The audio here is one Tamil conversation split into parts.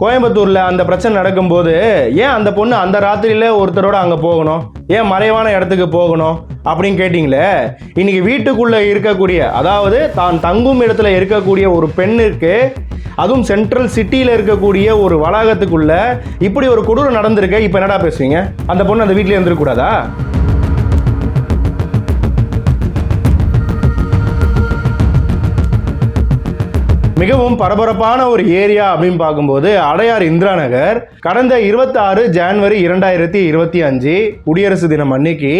கோயம்புத்தூர்ல அந்த பிரச்சனை நடக்கும்போது ஏன் அந்த பொண்ணு அந்த ராத்திரியில ஒருத்தரோட அங்க போகணும், ஏன் மறைவான இடத்துக்கு போகணும் அப்படின்னு கேட்டீங்களே. இன்னைக்கு வீட்டுக்குள்ள இருக்கக்கூடிய, அதாவது தான் தங்கும் இடத்துல இருக்கக்கூடிய ஒரு பெண்ணிற்கு, அதுவும் சென்ட்ரல் சிட்டியில இருக்கக்கூடிய ஒரு வளாகத்துக்குள்ள இப்படி ஒரு கொடூரம் நடந்திருக்கு. இப்ப என்னடா பேசுவீங்க? அந்த பொண்ணு அந்த வீட்லயே இருந்திருக்கூடாதா? மிகவும் பரபரப்பான ஒரு ஏரியா அப்படின்னு பார்க்கும்போது அடையார் இந்திரா நகர். கடந்த 26 ஜனவரி 2025 குடியரசு தினம் அன்னைக்கு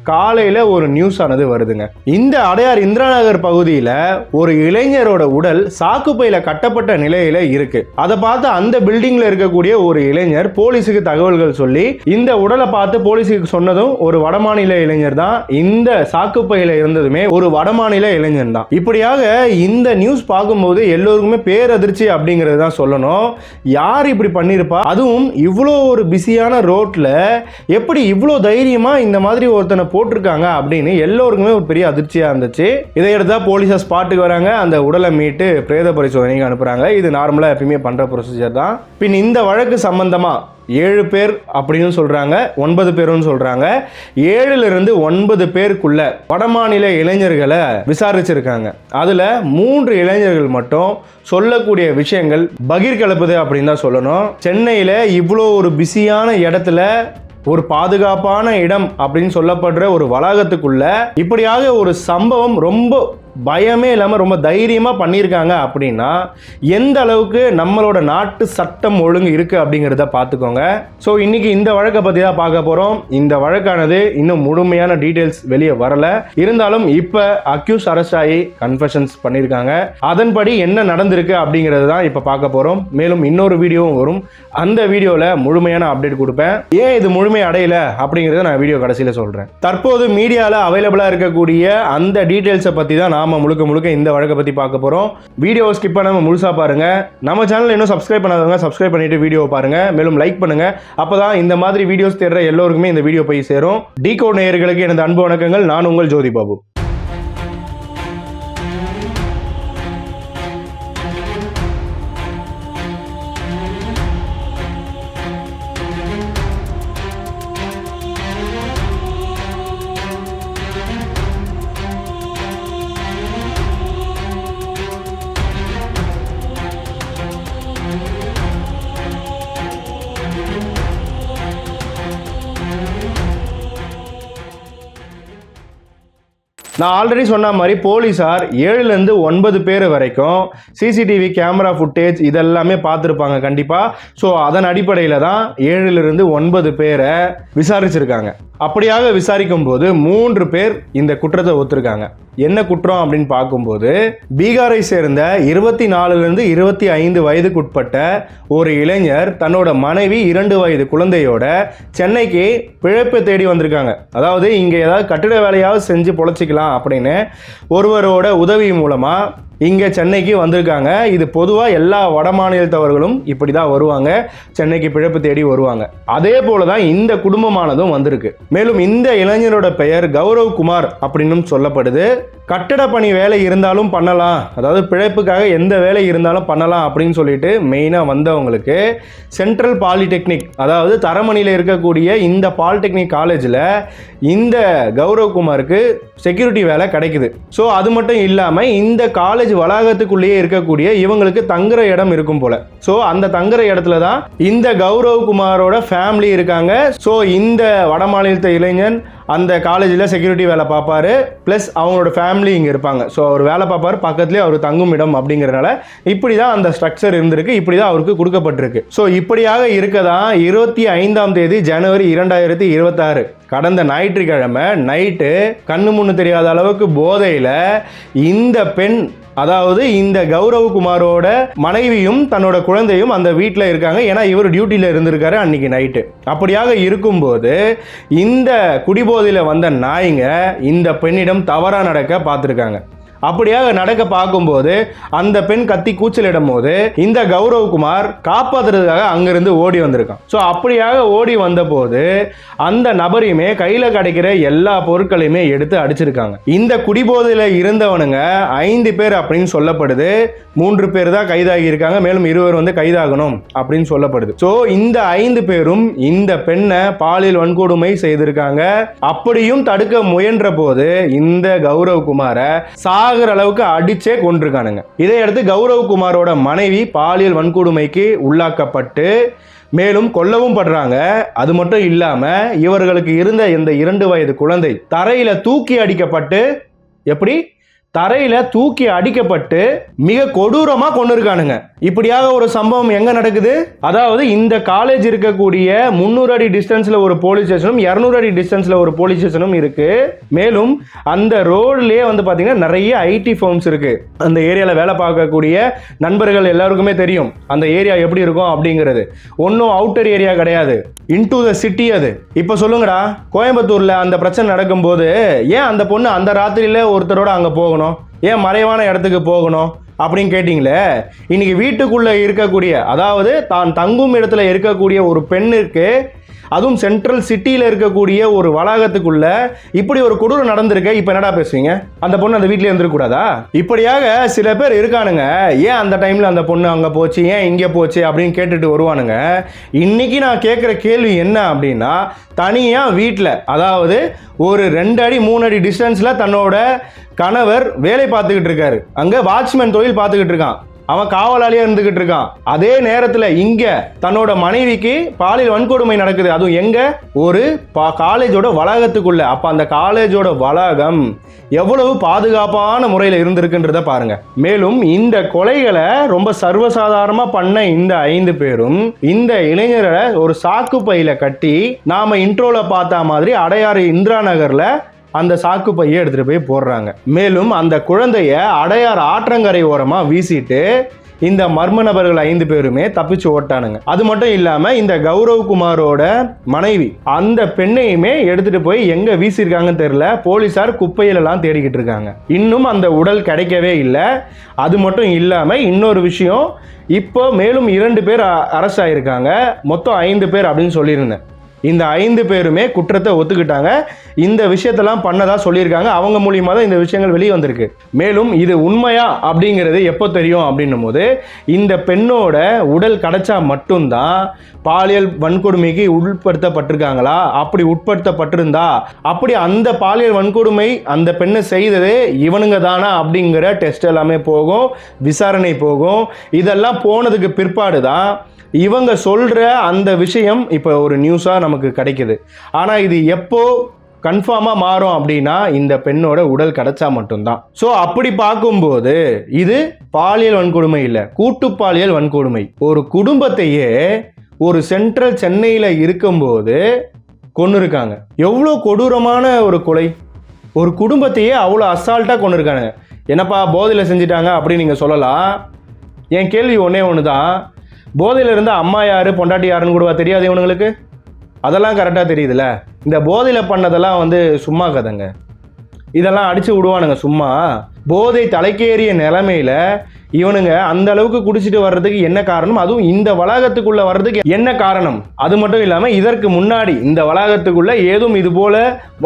காலையில ஒரு நியூஸ் ஆனது வருதுங்க. இந்த அடையார் இந்திரா நகர் பகுதியில் ஒரு இளைஞரோட உடல் சாக்குப்பையில கட்டப்பட்ட நிலையில இருக்கு. அதை பார்த்து அந்த பில்டிங்ல இருக்கக்கூடிய ஒரு இளைஞர் போலீஸுக்கு தகவல்கள் சொல்லி இந்த உடலை பார்த்து போலீஸுக்கு சொன்னதும் ஒரு வடமாநில இளைஞர் தான். இந்த சாக்குப்பையில இருந்ததுமே ஒரு வடமாநில இளைஞர் தான். இப்படியாக இந்த நியூஸ் பார்க்கும்போது எல்லோருக்குமே பேரதிர்ச்சி அப்படிங்கிறது தான் சொல்லணும். யார் இப்படி பண்ணிருப்பா? அதுவும் இவ்வளோ ஒரு பிஸியான ரோட்ல எப்படி இவ்வளோ தைரியமா இந்த மாதிரி ஒருத்தனை போட்டிருக்காங்க அப்படின்னு எல்லோருக்குமே ஒரு பெரிய அதிர்ச்சியா இருந்துச்சு. இதையடுத்தா போலீஸா ஸ்பாட்டுக்கு வராங்க, அந்த உடலை மீட்டு பிரேத பரிசோதனைக்கு அனுப்புறாங்க. இது நார்மலா எப்பயுமே பண்ற ப்ரொசீஜர் தான். பின் இந்த வழக்கு சம்பந்தமா 7 பேர் அப்படின்னு சொல்றாங்க, 9 பேரும் சொல்றாங்க. 7லிருந்து 9 பேருக்குள்ள வடமாநில இளைஞர்களை விசாரிச்சிருக்காங்க. அதுல 3 இளைஞர்கள் மட்டும் சொல்லக்கூடிய விஷயங்கள் பகீர் கலப்புது அப்படின்னு தான் சொல்லணும். சென்னையில இவ்வளோ ஒரு பிஸியான இடத்துல, ஒரு பாதுகாப்பான இடம் அப்படின்னு சொல்லப்படுற ஒரு வளாகத்துக்குள்ள இப்படியாக ஒரு சம்பவம் ரொம்ப பயமே இல்லாமல் ரொம்ப தைரியமாக பண்ணியிருக்காங்க அப்படின்னா எந்த அளவுக்கு நம்மளோட நாட்டு சட்டம் ஒழுங்கு இருக்குது அப்படிங்கிறத பார்த்துக்கோங்க. ஸோ இன்னைக்கு இந்த வழக்கை பற்றி தான் பார்க்க போகிறோம். இந்த வழக்கானது இன்னும் முழுமையான டீட்டெயில்ஸ் வெளியே வரல. இருந்தாலும் இப்போ அக்யூஸ் அரெஸ்ட் ஆகி கன்ஃபெஷன்ஸ் பண்ணியிருக்காங்க. அதன்படி என்ன நடந்திருக்கு அப்படிங்கிறது தான் இப்போ பார்க்க போகிறோம். மேலும் இன்னொரு வீடியோவும் வரும். அந்த வீடியோவில் முழுமையான அப்டேட் கொடுப்பேன். ஏன் இது முழுமை அடையலை அப்படிங்கிறத நான் வீடியோ கடைசியில் சொல்கிறேன். தற்போது மீடியாவில் அவைலபிளாக இருக்கக்கூடிய அந்த டீட்டெயில்ஸை பற்றி தான் நாம முழுக்க இந்த வழக்கை பத்தி பார்க்க போறோம். வீடியோ ஸ்கிப் பண்ணாம முழுசா பாருங்க. நம்ம சேனல் இன்னும் சப்ஸ்கிரைப் பண்ணாதவங்க சப்ஸ்கிரைப் பண்ணிட்டு வீடியோ பாருங்க. மேலும் லைக் பண்ணுங்க. அப்பதான் இந்த மாதிரி வீடியோஸ் தேடுற எல்லோருக்குமே இந்த வீடியோ போய் சேரும். டிகோட் நேயர்களுக்கு எனது அன்பு வணக்கங்கள். நான் உங்கள் ஜோதி பாபு. நான் ஆல்ரெடி சொன்ன மாதிரி போலீஸார் 7லிருந்து 9 பேர் வரைக்கும் சிசிடிவி கேமரா ஃபுட்டேஜ் இதெல்லாமே பார்த்துருப்பாங்க கண்டிப்பாக. ஸோ அதன் அடிப்படையில் தான் 7லிருந்து 9 பேரை விசாரிச்சிருக்காங்க. அப்படியாக விசாரிக்கும் போது 3 பேர் இந்த குற்றத்தை ஒத்துருக்காங்க. என்ன குற்றம் அப்படின்னு பார்க்கும்போது பீகாரை சேர்ந்த 24லிருந்து 25 வயதுக்குட்பட்ட ஒரு இளைஞர் தன்னோட மனைவி 2 வயது குழந்தையோட சென்னைக்கு பிழைப்பு தேடி வந்திருக்காங்க. அதாவது இங்கே ஏதாவது கட்டிட வேலையாவது செஞ்சு பொழைச்சிக்கலாம் அப்படின்னு ஒருவரோட உதவி மூலமா இங்கே சென்னைக்கு வந்திருக்காங்க. இது பொதுவாக எல்லா வட மாநிலத்தவர்களும் இப்படி தான் வருவாங்க, சென்னைக்கு பிழைப்பு தேடி வருவாங்க. அதே போல தான் இந்த குடும்பமானதும் வந்திருக்கு. மேலும் இந்த இளைஞரோட பெயர் கௌரவ் குமார் அப்படின்னு சொல்லப்படுது. கட்டட பணி வேலை இருந்தாலும் பண்ணலாம், அதாவது பிழைப்புக்காக எந்த வேலை இருந்தாலும் பண்ணலாம் அப்படின்னு சொல்லிட்டு மெயினாக வந்தவங்களுக்கு சென்ட்ரல் பாலிடெக்னிக், அதாவது தரமணியில் இருக்கக்கூடிய இந்த பாலிடெக்னிக் காலேஜில் இந்த கௌரவ் குமாருக்கு செக்யூரிட்டி வேலை கிடைக்குது. ஸோ அது மட்டும் இல்லாமல் இந்த காலேஜ் வளாகத்துக்குள்ளேயே இருக்கக்கூடிய இவங்களுக்கு தங்குற இடம் இருக்கும் போல. ஸோ அந்த தங்குற இடத்துல தான் இந்த கௌரவ் குமாரோட ஃபேமிலி இருக்காங்க. ஸோ இந்த வட மாநிலத்த இளைஞன் அந்த காலேஜில் செக்யூரிட்டி வேலை பார்ப்பாரு, ப்ளஸ் அவங்களோட ஃபேமிலி இங்கே இருப்பாங்க. ஸோ அவர் வேலை பார்ப்பார், பக்கத்துலேயே அவர் தங்கும் இடம் அப்படிங்கிறனால இப்படி தான் அந்த ஸ்ட்ரக்சர் இருந்திருக்கு, இப்படி தான் அவருக்கு கொடுக்கப்பட்டிருக்கு. ஸோ இப்படியாக இருக்கதான் 25ஆம் தேதி ஜனவரி 2026 கடந்த ஞாயிற்றுக்கிழமை நைட்டு கண்ணு முன்னு தெரியாத அளவுக்கு போதையில் இந்த பெண், அதாவது இந்த கௌரவ் குமாரோட மனைவியும் தன்னோட குழந்தையும் அந்த வீட்டில் இருக்காங்க. ஏன்னா இவர் டியூட்டியில் இருந்திருக்காரு அன்னைக்கு நைட்டு. அப்படியாக இருக்கும்போது இந்த குடிபோதையில் வந்த நாய்ங்க இந்த பெண்ணிடம் தவறாக நடக்க பார்த்துருக்காங்க. அப்படியாக நடக்க பார்க்கும்போது அந்த பெண் கத்தி கூச்சலிடும் போது இந்த கௌரவ்குமார் காப்பாத்துறதுக்காக அங்கிருந்து ஓடி வந்திருக்கான். ஸோ அப்படியாக ஓடி வந்த போது அந்த நபரையுமே கையில கிடைக்கிற எல்லா பொருட்களையுமே எடுத்து அடிச்சிருக்காங்க. இந்த குடிபோதையில இருந்தவனுங்க 5 பேர் அப்படின்னு சொல்லப்படுது. 3 பேர் தான் கைதாகி இருக்காங்க, மேலும் 20 வந்து கைதாகணும் அப்படின்னு சொல்லப்படுது. ஸோ இந்த 5 பேரும் இந்த பெண்ணை பாலியல் வன்கொடுமை செய்திருக்காங்க. அப்படியும் தடுக்க முயன்ற போது இந்த கௌரவ்குமாரை சாகிற அளவுக்கு அடிச்சே கொண்டிருக்கானுங்க. இதையடுத்து கௌரவ்குமாரோட மனைவி பாலியல் வன்கொடுமைக்கு உள்ளாக்கப்பட்டு மேலும் கொல்லவும் படுறாங்க. அது மட்டும் இல்லாம இவர்களுக்கு இருந்த இந்த 2 வயது குழந்தை தரையில தூக்கி அடிக்கப்பட்டு, எப்படி தரையில தூக்கி அடிக்கப்பட்டு மிக கொடூரமா கொண்டிருக்கானுங்க. இப்படியாக ஒரு சம்பவம் எங்க நடக்குது? அதாவது இந்த காலேஜ் இருக்கக்கூடிய 300 அடி டிஸ்டன்ஸ்ல ஒரு போலீஸ் ஸ்டேஷனும் 200 அடி டிஸ்டன்ஸ்ல ஒரு போலீஸ் ஸ்டேஷனும் இருக்கு. மேலும் அந்த ரோட்லயே வந்து பாத்தீங்கன்னா நிறைய ஐடி ஃபார்ம்ஸ் இருக்கு. அந்த ஏரியால வேலை பார்க்கக்கூடிய நண்பர்கள் எல்லாருக்குமே தெரியும் அந்த ஏரியா எப்படி இருக்கும் அப்படிங்கிறது. ஒன்றும் அவுட்டர் ஏரியா கிடையாது, இன்டு த சிட்டி. அது இப்ப சொல்லுங்கடா, கோயம்புத்தூர்ல அந்த பிரச்சனை நடக்கும்போது ஏன் அந்த பொண்ணு அந்த ராத்திரியில ஒருத்தரோட அங்க போகணும், ஏன் மறைவான இடத்துக்கு போகணும் அப்படின்னு கேட்டீங்களே. இன்னைக்கு வீட்டுக்குள்ள இருக்கக்கூடிய, அதாவது தான் தங்கும் இடத்துல இருக்கக்கூடிய ஒரு பெண்ணுக்கு, அதுவும் சென்ட்ரல் சிட்டியில் இருக்கக்கூடிய ஒரு வளாகத்துக்குள்ள இப்படி ஒரு கொடூரம் நடந்திருக்க, இப்ப என்னடா பேசுவீங்க? அந்த பொண்ணு அந்த வீட்டிலே இருந்துக்கூடாதா? இப்படியாக சில பேர் இருக்கானுங்க. ஏன் அந்த டைம்ல அந்த பொண்ணு அங்க போச்சு, ஏன் இங்க போச்சு அப்படின்னு கேட்டுட்டு வருவானுங்க. இன்னைக்கு நான் கேட்குற கேள்வி என்ன அப்படின்னா, தனியா வீட்டில், அதாவது ஒரு 2 அடி 3 அடி டிஸ்டன்ஸ்ல தன்னோட கணவர் வேலை பார்த்துக்கிட்டு இருக்காரு, அங்க வாட்ச்மேன் தொழில் பார்த்துக்கிட்டு இருக்கான், அவன் காவலாளியா இருந்துகிட்டு இருக்கான். அதே நேரத்துல இங்க தன்னோட மனைவிக்கு பாலியல் வன்கொடுமை நடக்குது. அதுவும் எங்க? ஒரு காலேஜோட வளாகத்துக்குள்ள. அப்ப அந்த காலேஜோட வளாகம் எவ்வளவு பாதுகாப்பான முறையில் இருந்திருக்குன்றத பாருங்க. மேலும் இந்த கொலைகளை ரொம்ப சர்வசாதாரணமா பண்ண இந்த 5 பேரும் இந்த இளைஞரை ஒரு சாக்கு பையில கட்டி, நாம இன்ட்ரோல பார்த்த மாதிரி அடையாறு இந்திரா நகர்ல அந்த சாக்கு பையை எடுத்துட்டு போய் போடுறாங்க. மேலும் அந்த குழந்தைய அடையார் ஆற்றங்கரை ஓரமா வீசிட்டு இந்த மர்ம நபர்கள் 5 பேருமே தப்பிச்சு ஓட்டானுங்க. அது மட்டும் இல்லாம இந்த கௌரவ்குமாரோட மனைவி அந்த பெண்ணையுமே எடுத்துட்டு போய் எங்க வீசிருக்காங்கன்னு தெரியல. போலீசார் குப்பையிலெல்லாம் தேடிக்கிட்டு இருக்காங்க. இன்னும் அந்த உடல் கிடைக்கவே இல்லை. அது மட்டும் இல்லாம இன்னொரு விஷயம், இப்போ மேலும் 2 பேர் அரெஸ்ட் ஆயிருக்காங்க. மொத்தம் 5 பேர் அப்படின்னு சொல்லியிருந்தேன். இந்த 5 பேருமே குற்றத்தை ஒத்துக்கிட்டாங்க. இந்த விஷயத்தெல்லாம் பண்ணதா சொல்லியிருக்காங்க. அவங்க மூலியமா தான் இந்த விஷயங்கள் வெளியே வந்திருக்கு. மேலும் இது உண்மையா அப்படிங்கிறது எப்போ தெரியும் அப்படின்னும் போது, இந்த பெண்ணோட உடல் கிடைச்சா மட்டும்தான் பாலியல் வன்கொடுமைக்கு உட்படுத்தப்பட்டிருக்காங்களா, அப்படி உட்படுத்தப்பட்டிருந்தா அப்படி அந்த பாலியல் வன்கொடுமை அந்த பெண்ணை செய்ததே இவனுங்க தானா அப்படிங்கிற டெஸ்ட் எல்லாமே போகும், விசாரணை போகும். இதெல்லாம் போனதுக்கு பிற்பாடு தான் இவங்க சொல்ற அந்த விஷயம் இப்போ ஒரு நியூஸா நமக்கு கிடைக்குது. ஆனா இது எப்போ கன்ஃபார்மா மாறும் அப்படின்னா, இந்த பெண்ணோட உடல் கிடைச்சா மட்டும்தான். ஸோ அப்படி பார்க்கும்போது இது பாலியல் வன்கொடுமை இல்லை, கூட்டு பாலியல் வன்கொடுமை. ஒரு குடும்பத்தையே ஒரு சென்ட்ரல் சென்னையில் இருக்கும்போது கொண்டு இருக்காங்க. எவ்வளோ கொடூரமான ஒரு கொலை! ஒரு குடும்பத்தையே அவ்வளோ அசால்ட்டாக கொண்டு இருக்காங்க. என்னப்பா போதையில் செஞ்சிட்டாங்க அப்படின்னு நீங்கள் சொல்லலாம். என் கேள்வி ஒன்று தான், போதையில் இருந்த அம்மா யாரு பொண்டாட்டி யாருன்னு கூடவா தெரியாது இவனுங்களுக்கு? அதெல்லாம் கரெக்டாக தெரியுதுல்ல. இந்த போதையில் பண்ணதெல்லாம் வந்து சும்மா கதைங்க. இதெல்லாம் அடிச்சு விடுவானுங்க சும்மா. போதை தலைக்கேறிய நிலைமையில இவனுங்க அந்த அளவுக்கு குடிச்சிட்டு வர்றதுக்கு என்ன காரணம், அதுவும் இந்த வளாகத்துக்குள்ள வர்றதுக்கு என்ன காரணம்? அது மட்டும் இல்லாம இதற்கு முன்னாடி இந்த வளாகத்துக்குள்ள ஏதும் இது போல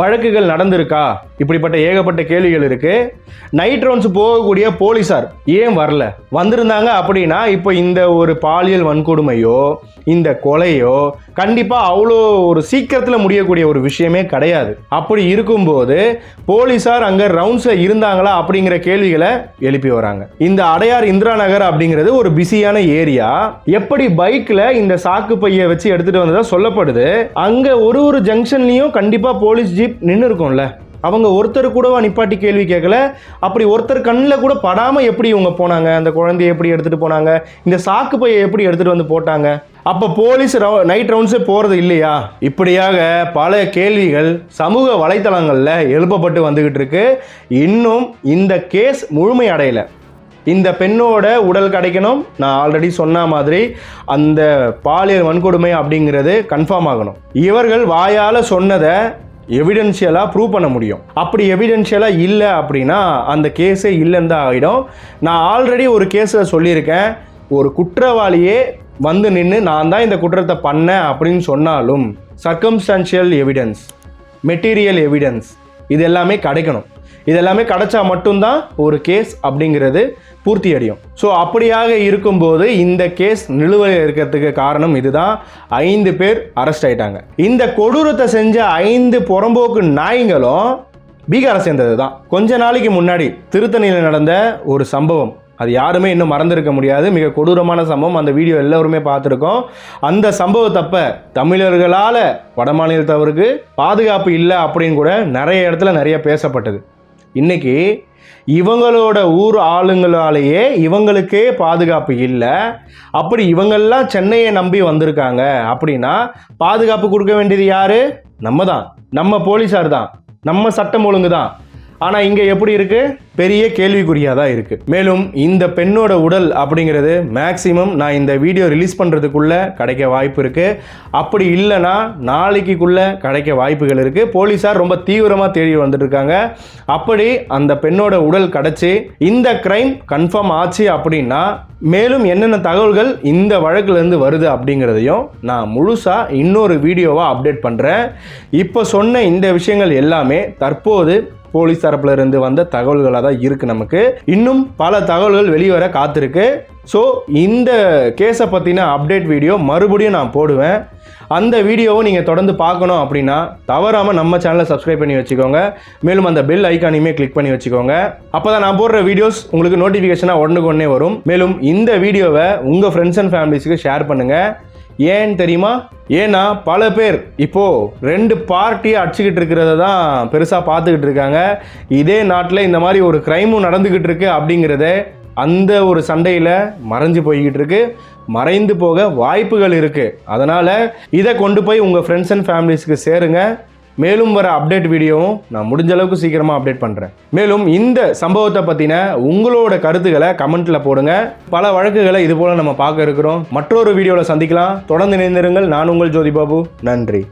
வழக்குகள் நடந்திருக்கா? இப்படிப்பட்ட ஏகப்பட்ட கேள்விகள் இருக்கு. நைட் ரவுண்ட்ஸ் போகக்கூடிய போலீசார் ஏன் வரல? வந்திருந்தாங்க அப்படின்னா இப்போ இந்த ஒரு பாலியல் வன்கொடுமையோ இந்த கொலையோ கண்டிப்பா அவ்வளோ ஒரு சீக்கிரத்தில் முடியக்கூடிய ஒரு விஷயமே கிடையாது. அப்படி இருக்கும்போது போலீசார் அங்க ரவுண்ட்ஸ்ல இருந்தாங்களா அப்படிங்கிற கேள்விகளை எழுப்பி வராங்க. இந்த அடையார் இந்திரா நகர் அப்படிங்கிறது ஒரு பிஸியான ஏரியா. எப்படி பைக்ல இந்த சாக்கு பையை வச்சு எடுத்துட்டு வந்ததா சொல்லப்படுது. அங்க ஒரு ஜங்ஷன்லயும் கண்டிப்பா போலீஸ் ஜீப் நின்று இருக்கும்ல. அவங்க ஒருத்தர் கூடவா நிப்பாட்டி கேள்வி கேட்கல? அப்படி ஒருத்தர் கண்ணில் கூட படாம எப்படி இவங்க போனாங்க? அந்த குழந்தைய எப்படி எடுத்துட்டு போனாங்க? இந்த சாக்கு பையை எப்படி எடுத்துட்டு வந்து போட்டாங்க? அப்ப போலீஸ் நைட் ரவுண்ட்ஸே போறது இல்லையா? இப்படியாக பல கேள்விகள் சமூக வலைத்தளங்கள்ல எழுப்பப்பட்டு வந்துகிட்டு இருக்கு. இன்னும் இந்த கேஸ் முழுமை அடையல. இந்த பெண்ணோட உடல் கிடைக்கணும். நான் ஆல்ரெடி சொன்ன மாதிரி அந்த பாலியல் வன்கொடுமை அப்படிங்கிறது கன்ஃபார்ம் ஆகணும். இவர்கள் வாயால் சொன்னதை எவிடென்ஷியலாக ப்ரூவ் பண்ண முடியும். அப்படி எவிடென்ஷியலாக இல்லை அப்படின்னா அந்த கேஸே இல்லைன்னு தான் ஆகிடும். நான் ஆல்ரெடி ஒரு கேஸில் சொல்லியிருக்கேன், ஒரு குற்றவாளியே வந்து நின்று நான் தான் இந்த குற்றத்தை பண்ணேன் அப்படின்னு சொன்னாலும் சர்க்கம்ஸ்டான்ஷியல் எவிடன்ஸ், மெட்டீரியல் எவிடன்ஸ் இது எல்லாமே கிடைக்கணும். இதெல்லாமே கிடைச்சா மட்டும்தான் ஒரு கேஸ் அப்படிங்கிறது பூர்த்தி அடையும். ஸோ அப்படியாக இருக்கும்போது இந்த கேஸ் நிலுவையில் இருக்கிறதுக்கு காரணம் இதுதான். 5 பேர் அரெஸ்ட் ஆயிட்டாங்க. இந்த கொடூரத்தை செஞ்ச 5 புறம்போக்கு நாய்களும் பீகாரை சேர்ந்தது தான். கொஞ்ச நாளைக்கு முன்னாடி திருத்தணியில் நடந்த ஒரு சம்பவம், அது யாருமே இன்னும் மறந்துருக்க முடியாது. மிக கொடூரமான சம்பவம். அந்த வீடியோ எல்லோருமே பார்த்துருக்கோம். அந்த சம்பவத்தப்ப தமிழர்களால் வட மாநிலத்தவருக்கு பாதுகாப்பு இல்லை அப்படின்னு கூட நிறைய இடத்துல நிறைய பேசப்பட்டது. இன்னைக்கு இவங்களோட ஊர் ஆளுங்களாலேயே இவங்களுக்கே பாதுகாப்பு இல்லை. அப்படி இவங்கெல்லாம் சென்னையை நம்பி வந்திருக்காங்க அப்படின்னா பாதுகாப்பு கொடுக்க வேண்டியது யாரு? நம்ம தான், நம்ம போலீஸார் தான், நம்ம சட்டம் ஒழுங்கு தான். ஆனால் இங்கே எப்படி இருக்கு? பெரிய கேள்விக்குறியாக தான் இருக்குது. மேலும் இந்த பெண்ணோட உடல் அப்படிங்கிறது மேக்சிமம் நான் இந்த வீடியோ ரிலீஸ் பண்ணுறதுக்குள்ளே கிடைக்க வாய்ப்பு இருக்குது. அப்படி இல்லைன்னா நாளைக்குள்ளே கிடைக்க வாய்ப்புகள் இருக்குது. போலீஸார் ரொம்ப தீவிரமாக தேடி வந்துட்டு இருக்காங்க. அப்படி அந்த பெண்ணோட உடல் கிடச்சி இந்த கிரைம் கன்ஃபார்ம் ஆச்சு அப்படின்னா மேலும் என்னென்ன தகவல்கள் இந்த வழக்குலேருந்து வருது அப்படிங்கிறதையும் நான் முழுசாக இன்னொரு வீடியோவாக அப்டேட் பண்ணுறேன். இப்போ சொன்ன இந்த விஷயங்கள் எல்லாமே தற்போது போலீஸ் தரப்புல இருந்து வந்த தகவல்களாக தான் இருக்குது. நமக்கு இன்னும் பல தகவல்கள் வெளிவர காத்திருக்கு. ஸோ இந்த கேஸை பற்றின அப்டேட் வீடியோ மறுபடியும் நான் போடுவேன். அந்த வீடியோவை நீங்கள் தொடர்ந்து பார்க்கணும் அப்படின்னா தவறாமல் நம்ம சேனலை சப்ஸ்கிரைப் பண்ணி வச்சுக்கோங்க. மேலும் அந்த பெல் ஐக்கானையுமே கிளிக் பண்ணி வச்சுக்கோங்க. அப்போ தான் நான் போடுற வீடியோஸ் உங்களுக்கு நோட்டிஃபிகேஷனாக உடனே வரும். மேலும் இந்த வீடியோவை உங்கள் ஃப்ரெண்ட்ஸ் அண்ட் ஃபேமிலிஸுக்கு ஷேர் பண்ணுங்கள். ஏன்னு தெரியுமா? ஏன்னா பல பேர் இப்போ 2 பார்ட்டியை அடிச்சுக்கிட்டு இருக்கிறத தான் பெருசாக பார்த்துக்கிட்டு இருக்காங்க. இதே நாட்டில் இந்த மாதிரி ஒரு கிரைமும் நடந்துக்கிட்டு இருக்கு அப்படிங்கிறத அந்த ஒரு சண்டையில் மறைஞ்சு போய்கிட்டு இருக்கு, மறைந்து போக வாய்ப்புகள் இருக்குது. அதனால் இதை கொண்டு போய் உங்கள் ஃப்ரெண்ட்ஸ் அண்ட் ஃபேமிலிஸ்க்கு சேருங்க. மேலும் வர அப்டேட் வீடியோவும் நான் முடிஞ்ச அளவுக்கு சீக்கிரமாக அப்டேட் பண்ணுறேன். மேலும் இந்த சம்பவத்தை பற்றின உங்களோட கருத்துக்களை கமெண்ட்டில் போடுங்க. பல வழக்குகளை இது போல் நம்ம பார்க்க இருக்கிறோம். மற்றொரு வீடியோவில் சந்திக்கலாம். தொடர்ந்து இணைந்திருங்கள். நான் உங்கள் ஜோதி பாபு. நன்றி.